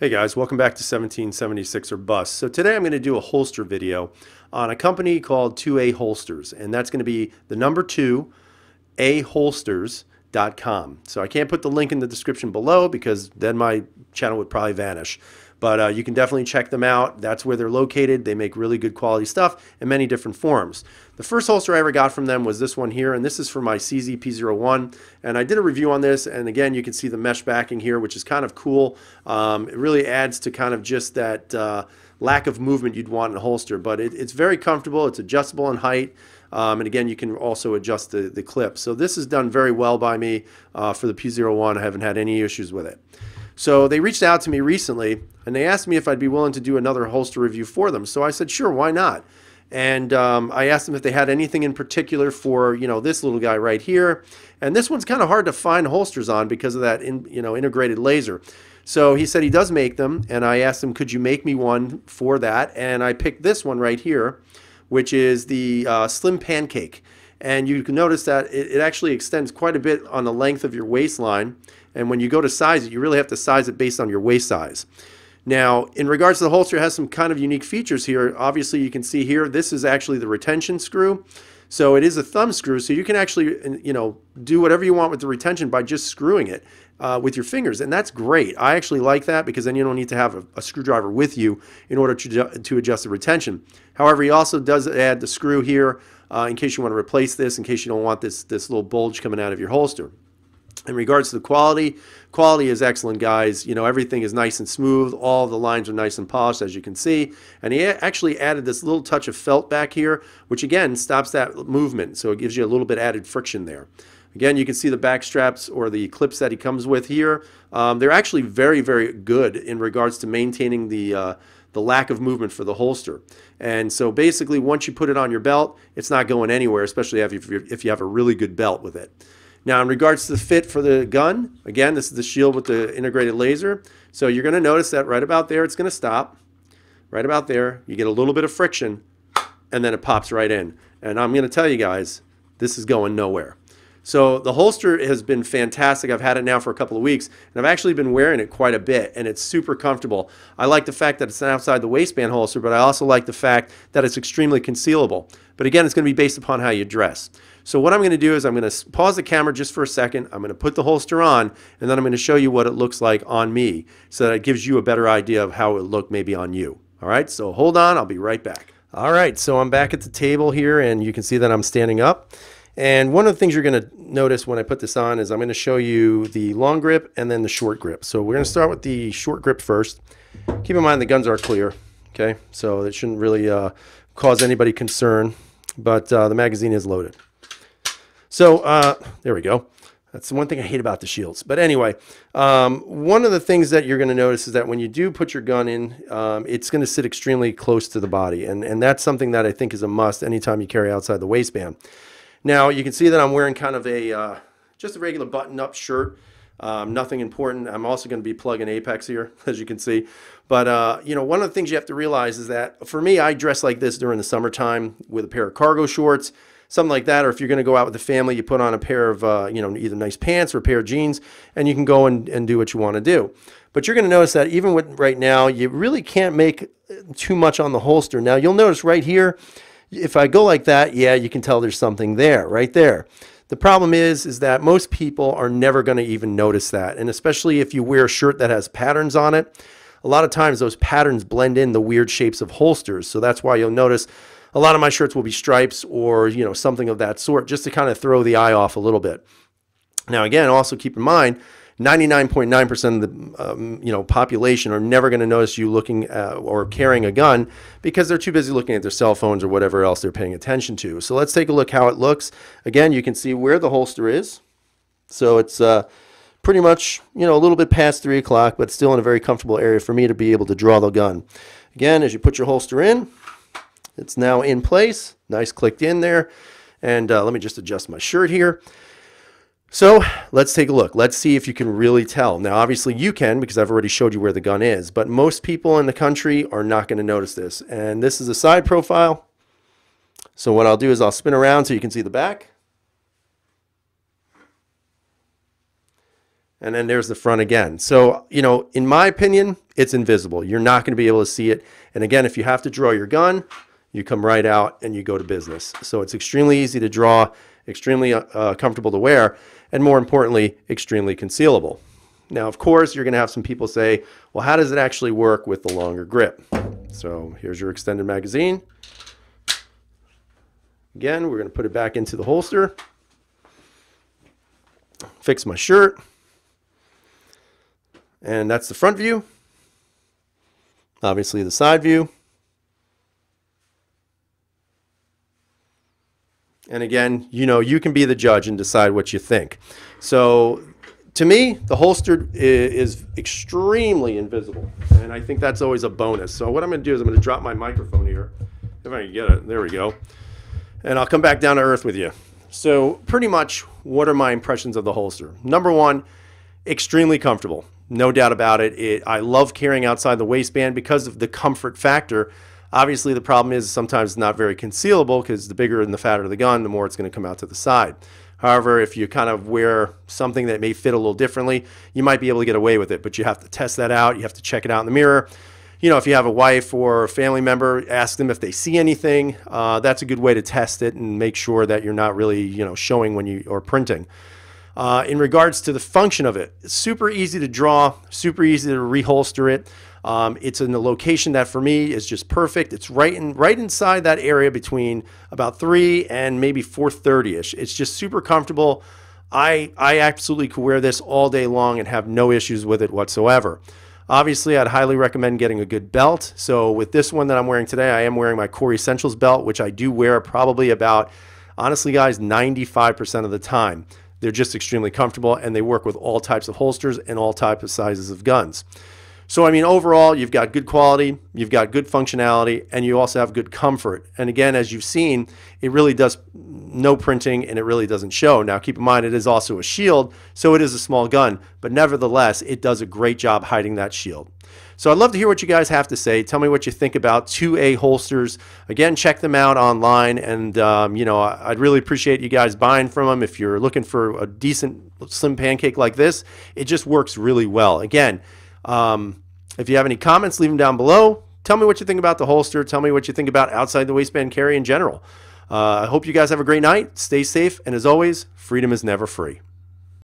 Hey guys, welcome back to 1776 or Bust. So today I'm going to do a holster video on a company called 2A Holsters, and that's going to be the number 2 aholsters.com. So I can't put the link in the description below because then my channel would probably vanish. But you can definitely check them out. That's where they're located. They make really good quality stuff in many different forms. The first holster I ever got from them was this one here, and this is for my CZ P01. And I did a review on this, and again, you can see the mesh backing here, which is kind of cool. It really adds to kind of just that lack of movement you'd want in a holster. But it's very comfortable. It's adjustable in height. And again, you can also adjust the clip. So this is done very well by me for the P01. I haven't had any issues with it. So they reached out to me recently and they asked me if I'd be willing to do another holster review for them. So I said, sure, why not? And I asked them if they had anything in particular for, this little guy right here. And this one's kind of hard to find holsters on because of that, integrated laser. So he said he does make them, and I asked him, could you make me one for that? And I picked this one right here, which is the Slim Pancake. And you can notice that it actually extends quite a bit on the length of your waistline. And when you go to size it, you really have to size it based on your waist size. Now, in regards to the holster, it has some kind of unique features here. Obviously, you can see here, this is actually the retention screw. So it is a thumb screw, so you can actually, do whatever you want with the retention by just screwing it with your fingers, and that's great. I actually like that because then you don't need to have a screwdriver with you in order to adjust the retention. However, he also does add the screw here in case you want to replace this, in case you don't want this little bulge coming out of your holster. In regards to the quality is excellent, guys. Everything is nice and smooth. All the lines are nice and polished, as you can see. And he actually added this little touch of felt back here, which again stops that movement. So it gives you a little bit added friction there. Again, you can see the back straps or the clips that he comes with here. They're actually very, very good in regards to maintaining the lack of movement for the holster. And so basically, once you put it on your belt, it's not going anywhere, especially if you have a really good belt with it. Now, in regards to the fit for the gun, again, this is the shield with the integrated laser. So you're going to notice that right about there, it's going to stop. Right about there, you get a little bit of friction, and then it pops right in. And I'm going to tell you guys, this is going nowhere. So the holster has been fantastic. I've had it now for a couple of weeks, and I've actually been wearing it quite a bit, and it's super comfortable. I like the fact that it's an outside the waistband holster, but I also like the fact that it's extremely concealable. But again, it's going to be based upon how you dress. So what I'm going to do is I'm going to pause the camera just for a second. I'm going to put the holster on, and then I'm going to show you what it looks like on me so that it gives you a better idea of how it would look maybe on you. All right, so hold on. I'll be right back. All right, so I'm back at the table here, and you can see that I'm standing up. And one of the things you're going to notice when I put this on is I'm going to show you the long grip and then the short grip. So we're going to start with the short grip first. Keep in mind the guns are clear, okay? So it shouldn't really cause anybody concern, but the magazine is loaded. So there we go. That's the one thing I hate about the shields. But anyway, one of the things that you're going to notice is that when you do put your gun in, it's going to sit extremely close to the body. And that's something that I think is a must anytime you carry outside the waistband. Now, you can see that I'm wearing kind of just a regular button-up shirt. Nothing important. I'm also going to be plugging Apex here, as you can see. But, one of the things you have to realize is that, for me, I dress like this during the summertime with a pair of cargo shorts, something like that. Or if you're going to go out with the family, you put on a pair of, either nice pants or a pair of jeans, and you can go and do what you want to do. But you're going to notice that even with right now, you really can't make too much on the holster. Now, you'll notice right here, if I go like that, yeah, you can tell there's something there, right there. The problem is that most people are never going to even notice that. And especially if you wear a shirt that has patterns on it, a lot of times those patterns blend in the weird shapes of holsters. So that's why you'll notice a lot of my shirts will be stripes or, something of that sort, just to kind of throw the eye off a little bit. Now, again, also keep in mind, 99.9% of the population are never going to notice you looking or carrying a gun because they're too busy looking at their cell phones or whatever else they're paying attention to. So let's take a look how it looks. Again, you can see where the holster is. So it's pretty much a little bit past 3 o'clock, but still in a very comfortable area for me to be able to draw the gun. Again, as you put your holster in, it's now in place. Nice clicked in there. And let me just adjust my shirt here. So let's take a look. Let's see if you can really tell. Now, obviously you can because I've already showed you where the gun is, but most people in the country are not going to notice this. And this is a side profile. So what I'll do is I'll spin around so you can see the back. And then there's the front again. So, you know, in my opinion, it's invisible. You're not going to be able to see it. And again, if you have to draw your gun, you come right out and you go to business. So it's extremely easy to draw, extremely comfortable to wear, and more importantly, extremely concealable. Now, of course, you're going to have some people say, well, how does it actually work with the longer grip? So here's your extended magazine. Again, we're going to put it back into the holster. Fix my shirt. And that's the front view. Obviously the side view. And again, you know, you can be the judge and decide what you think. So to me, the holster is extremely invisible. And I think that's always a bonus. So what I'm going to do is I'm going to drop my microphone here. If I can get it. There we go. And I'll come back down to earth with you. So pretty much, what are my impressions of the holster? Number one, extremely comfortable. No doubt about it. I love carrying outside the waistband because of the comfort factor. Obviously, the problem is sometimes it's not very concealable because the bigger and the fatter the gun, the more it's going to come out to the side. However, if you kind of wear something that may fit a little differently, you might be able to get away with it, but you have to test that out. You have to check it out in the mirror. You know, if you have a wife or a family member, ask them if they see anything. That's a good way to test it and make sure that you're not really, you know, showing when you are printing. In regards to the function of it, it's super easy to draw, super easy to reholster it. It's in a location that for me is just perfect. It's right inside that area between about 3 and maybe 430-ish. It's just super comfortable. I absolutely could wear this all day long and have no issues with it whatsoever. Obviously, I'd highly recommend getting a good belt. So with this one that I'm wearing today, I am wearing my Core Essentials belt, which I do wear probably about, honestly guys, 95% of the time. They're just extremely comfortable and they work with all types of holsters and all types of sizes of guns. So, I mean, overall, you've got good quality, you've got good functionality, and you also have good comfort. And again, as you've seen, it really does no printing and it really doesn't show. Now, keep in mind, it is also a shield, so it is a small gun, but nevertheless, it does a great job hiding that shield. So I'd love to hear what you guys have to say. Tell me what you think about 2A holsters. Again, check them out online, and you know, I'd really appreciate you guys buying from them. If you're looking for a decent slim pancake like this, it just works really well. Again, if you have any comments, leave them down below. Tell me what you think about the holster. Tell me what you think about outside the waistband carry in general. I hope you guys have a great night. Stay safe, and as always, freedom is never free.